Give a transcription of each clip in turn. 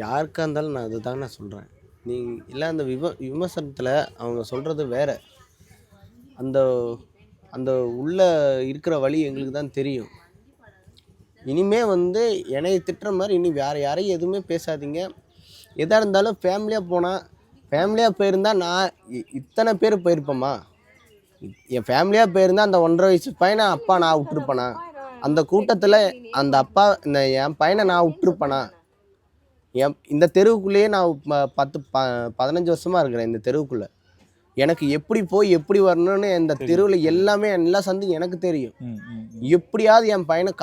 யாருக்கா இருந்தாலும் நான் அதுதாங்க நான் சொல்கிறேன். இல்லை அந்த விமர்சனத்தில் அவங்க சொல்கிறது வேற. அந்த அந்த உள்ள இருக்கிற வழி எங்களுக்கு தான் தெரியும். இனிமே வந்து என்னைய திட்டுற மாதிரி இனி வேறு யாரையும் எதுவுமே பேசாதீங்க. எதாக இருந்தாலும் ஃபேமிலியாக போயிருந்தா நான் இத்தனை பேர் போயிருப்போமா? என் ஃபேமிலியாக போயிருந்தா அந்த 1.5 வயசு பையனை அப்பா நான் விட்டுருப்பேனா? அந்த கூட்டத்தில் அந்த அப்பா என் பையனை நான் விட்டுருப்பேனா? இந்த தெருவுக்குள்ளேயே நான் 15 வருஷமாக இருக்கிறேன் இந்த தெருவுக்குள்ளே. எனக்கு எப்படி போய் எப்படி வரணும்னு இந்த தெருவில் எல்லாமே எல்லா சந்தும் எனக்கு தெரியும். எப்படியாவது என் பையனை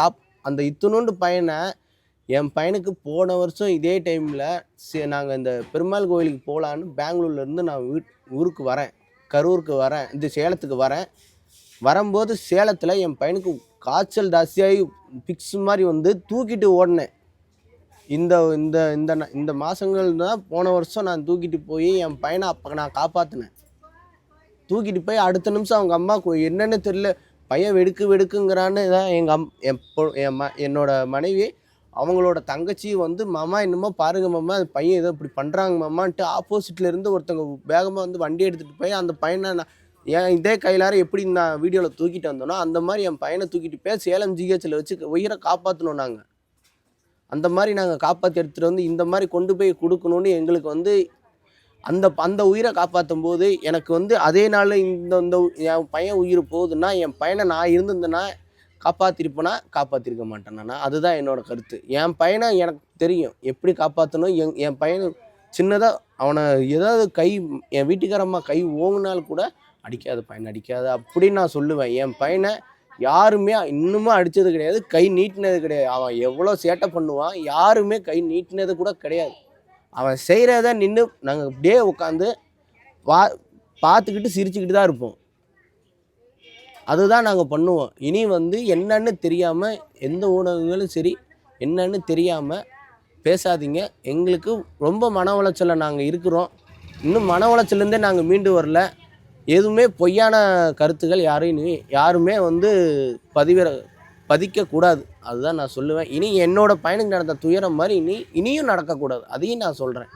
அந்த இத்துணூண்டு பையனை என் பையனுக்கு போன வருஷம் இதே டைமில் நாங்கள் இந்த பெருமாள் கோயிலுக்கு போகலான்னு பெங்களூர்லேருந்து நான் ஊருக்கு வரேன், கரூருக்கு வரேன், இந்த சேலத்துக்கு வரேன். வரும்போது சேலத்தில் என் பையனுக்கு காய்ச்சல் ஜாஸ்தியாகி பிக்ஸ் மாதிரி வந்து தூக்கிட்டு ஓடினேன். இந்த இந்த இந்த இந்த மாதங்கள் தான் போன வருஷம் நான் தூக்கிட்டு போய் என் பையனை அப்போ நான் காப்பாற்றினேன். தூக்கிட்டு போய் அடுத்த நிமிஷம் அவங்க அம்மாவுக்கு என்னென்னு தெரியல, பையன் வெடுக்குங்கிறான்னு தான் என்னோட மனைவி அவங்களோட தங்கச்சி வந்து மாமா என்னமோ பாருங்க மாமா அந்த பையன் ஏதோ இப்படி பண்ணுறாங்க மாமான்ட்டு ஆப்போசிட்டில் இருந்து ஒருத்தவங்க வேகமாக வந்து வண்டி எடுத்துகிட்டு போய் அந்த பையனை நான் இதே கையிலார எப்படி நான் வீடியோவில் தூக்கிட்டு வந்தோன்னா அந்த மாதிரி என் பையனை தூக்கிட்டு போய் சேலம் ஜிஹெச்சில் வச்சு உயிரை காப்பாற்றணும். நாங்கள் அந்த மாதிரி நாங்கள் காப்பாற்றி எடுத்துகிட்டு வந்து இந்த மாதிரி கொண்டு போய் கொடுக்கணுன்னு எங்களுக்கு வந்து அந்த உயிரை காப்பாற்றும் போது எனக்கு வந்து அதே நாள் இந்த என் பையன் உயிர் போகுதுன்னா என் பையனை நான் இருந்திருந்தேன்னா காப்பாற்றிருக்க மாட்டேன் நான். அதுதான் என்னோடய கருத்து. என் பையனை எனக்கு தெரியும் எப்படி காப்பாற்றணும். என் பையனை சின்னதாக அவனை ஏதாவது என் வீட்டுக்காரம்மா கை ஓங்கினால் கூட அடிக்காது பையனை அடிக்காது அப்படின்னு நான் சொல்லுவேன். என் பையனை யாருமே இன்னமும் அடித்தது கிடையாது, கை நீட்டினது கிடையாது. அவன் எவ்வளோ சேட்டை பண்ணுவான், யாருமே கை நீட்டினது கூட கிடையாது. அவன் செய்கிறத நின்று நாங்கள் அப்படியே உட்காந்து பார்த்துக்கிட்டு சிரிச்சுக்கிட்டு தான் இருப்போம். அதுதான் நாங்கள் பண்ணுவோம். இனி வந்து என்னன்னு தெரியாமல் எந்த ஊடகங்களும் சரி என்னன்னு தெரியாமல் பேசாதீங்க. எங்களுக்கு ரொம்ப மன உளைச்சலில் நாங்கள் இருக்கிறோம். இன்னும் மன உளைச்சலேருந்தே நாங்கள் மீண்டு வரல. எதுவுமே பொய்யான கருத்துக்கள் யாருமே வந்து பதிக்கக்கூடாது. அதுதான் நான் சொல்லுவேன். இனி என்னோடய பையனுக்கு நடந்த துயரம் மாதிரி இனியும் நடக்கக்கூடாது. அதையும் நான் சொல்கிறேன்.